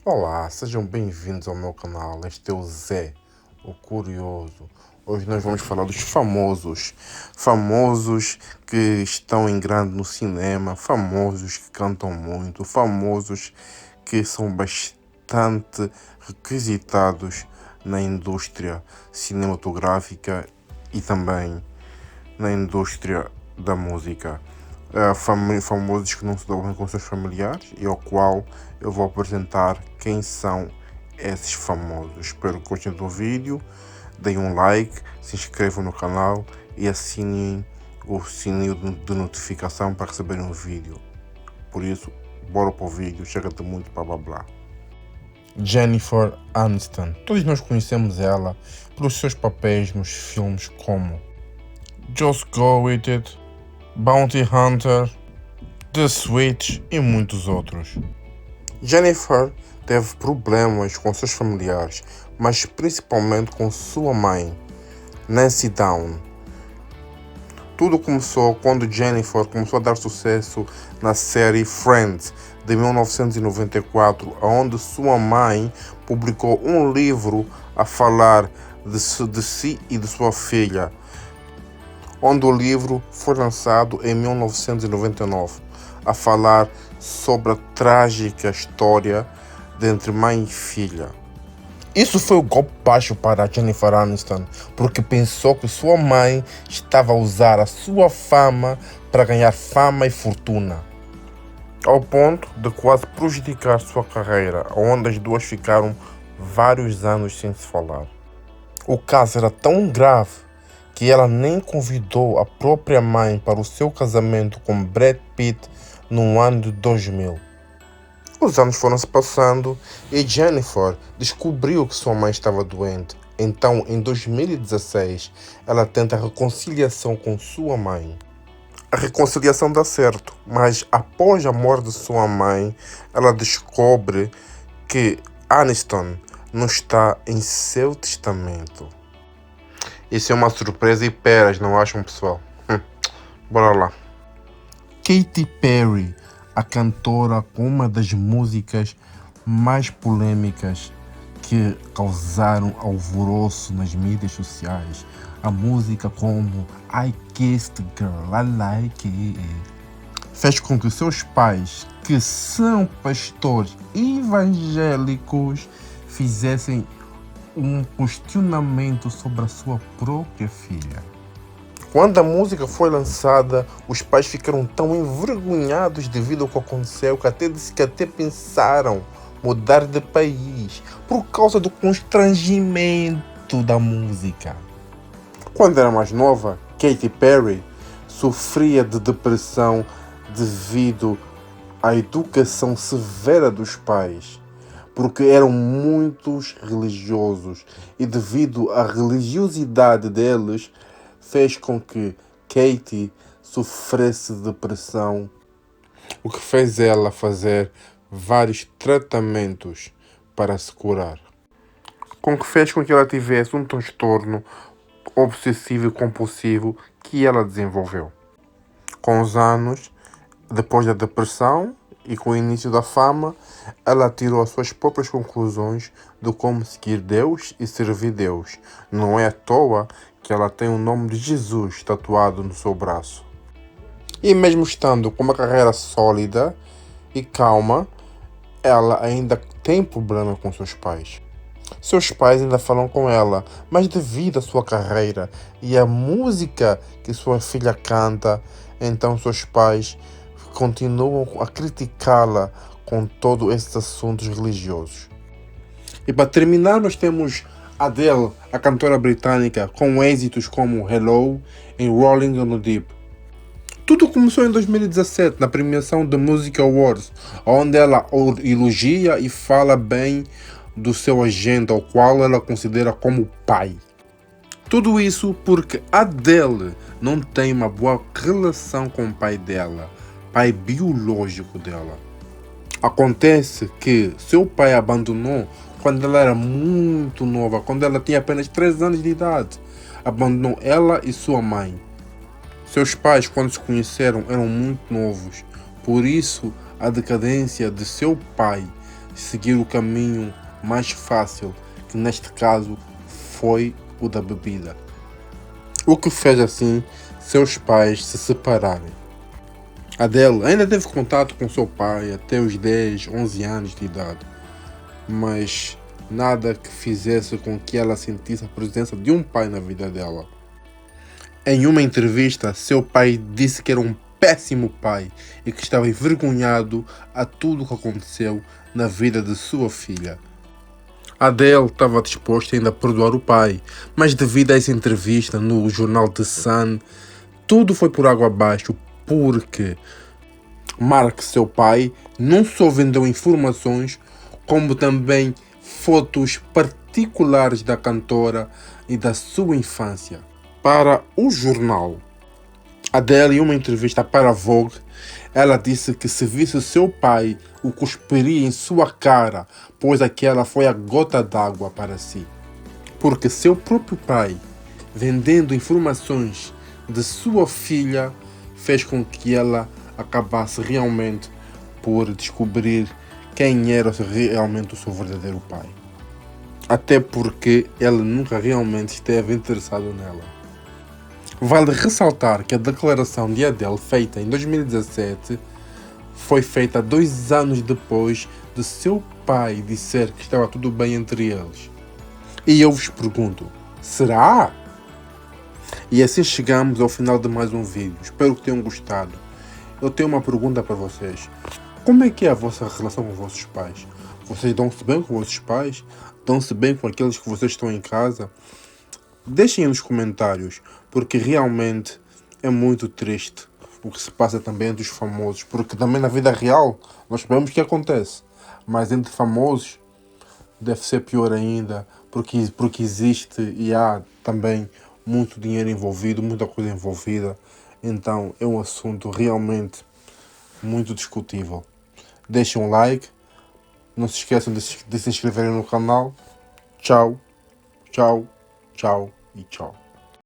Olá, sejam bem-vindos ao meu canal. Este é o Zé, o Curioso. Hoje nós vamos falar dos famosos que estão em grande no cinema, famosos que cantam muito, famosos que são bastante requisitados na indústria cinematográfica e também na indústria da música. Famosos que não se dão bem com seus familiares e ao qual eu vou apresentar quem são esses famosos. Espero que gostem do vídeo, deem um like, se inscrevam no canal e assinem o sininho de notificação para receberem um vídeo. Por isso, bora para o vídeo, chega de muito blá blá blá. Jennifer Aniston. Todos nós conhecemos ela pelos seus papéis nos filmes como Just Go With It, Bounty Hunter, The Switch e muitos outros. Jennifer teve problemas com seus familiares, mas principalmente com sua mãe, Nancy Down. Tudo começou quando Jennifer começou a dar sucesso na série Friends, de 1994, onde sua mãe publicou um livro a falar de si e de sua filha, onde o livro foi lançado em 1999, a falar sobre a trágica história de entre mãe e filha. Isso foi o golpe baixo para Jennifer Aniston, porque pensou que sua mãe estava a usar a sua fama para ganhar fama e fortuna, ao ponto de quase prejudicar sua carreira, onde as duas ficaram vários anos sem se falar. O caso era tão grave que ela nem convidou a própria mãe para o seu casamento com Brad Pitt no ano de 2000. Os anos foram se passando e Jennifer descobriu que sua mãe estava doente. Então, em 2016, ela tenta a reconciliação com sua mãe. A reconciliação dá certo, mas após a morte de sua mãe, ela descobre que Aniston não está em seu testamento. Isso é uma surpresa e peras, não acham, pessoal? Bora lá. Katy Perry, a cantora com uma das músicas mais polêmicas que causaram alvoroço nas mídias sociais. A música como I Kissed Girl, I Like It, fez com que seus pais, que são pastores evangélicos, fizessem um questionamento sobre a sua própria filha. Quando a música foi lançada, os pais ficaram tão envergonhados devido ao que aconteceu que até pensaram mudar de país por causa do constrangimento da música. Quando era mais nova, Katy Perry sofria de depressão devido à educação severa dos pais, porque eram muitos religiosos e devido à religiosidade deles, fez com que Katy sofresse de depressão, o que fez ela fazer vários tratamentos para se curar, com que fez com que ela tivesse um transtorno obsessivo e compulsivo que ela desenvolveu. Com os anos, depois da depressão e com o início da fama, ela tirou as suas próprias conclusões de como seguir Deus e servir Deus. Não é à toa que ela tem o nome de Jesus tatuado no seu braço. E mesmo estando com uma carreira sólida e calma, ela ainda tem problema com seus pais. Seus pais ainda falam com ela, mas devido à sua carreira e à música que sua filha canta, então seus pais continuam a criticá-la com todos esses assuntos religiosos. E para terminar, nós temos Adele, a cantora britânica, com êxitos como Hello e Rolling on the Deep. Tudo começou em 2017, na premiação The Music Awards, onde ela elogia e fala bem do seu agente, ao qual ela considera como pai. Tudo isso porque Adele não tem uma boa relação com o pai dela, pai biológico dela. Acontece que seu pai abandonou quando ela era muito nova, quando ela tinha apenas 3 anos de idade. Abandonou ela e sua mãe. Seus pais, quando se conheceram, eram muito novos. Por isso, a decadência de seu pai seguir o caminho mais fácil, que neste caso foi o da bebida. O que fez assim seus pais se separarem. Adele ainda teve contato com seu pai até os 10, 11 anos de idade, mas nada que fizesse com que ela sentisse a presença de um pai na vida dela. Em uma entrevista, seu pai disse que era um péssimo pai e que estava envergonhado a tudo o que aconteceu na vida de sua filha. Adele estava disposta ainda a perdoar o pai, mas devido a essa entrevista no jornal The Sun, tudo foi por água abaixo porque Mark, seu pai, não só vendeu informações, como também fotos particulares da cantora e da sua infância para o jornal. Adele, em uma entrevista para a Vogue, ela disse que se visse seu pai, o cuspiria em sua cara, pois aquela foi a gota d'água para si. Porque seu próprio pai, vendendo informações de sua filha, fez com que ela acabasse realmente por descobrir quem era realmente o seu verdadeiro pai. Até porque ele nunca realmente esteve interessado nela. Vale ressaltar que a declaração de Adele, feita em 2017, foi feita 2 anos depois de seu pai dizer que estava tudo bem entre eles. E eu vos pergunto, será? E assim chegamos ao final de mais um vídeo. Espero que tenham gostado. Eu tenho uma pergunta para vocês. Como é que é a vossa relação com os vossos pais? Vocês dão-se bem com os vossos pais? Dão-se bem com aqueles que vocês estão em casa? Deixem nos comentários, porque realmente é muito triste o que se passa também entre os famosos, porque também na vida real nós sabemos o que acontece, mas entre famosos deve ser pior ainda, porque existe e há também muito dinheiro envolvido, muita coisa envolvida, então é um assunto realmente muito discutível. Deixem um like, não se esqueçam de se inscreverem no canal. Tchau, tchau, tchau e tchau.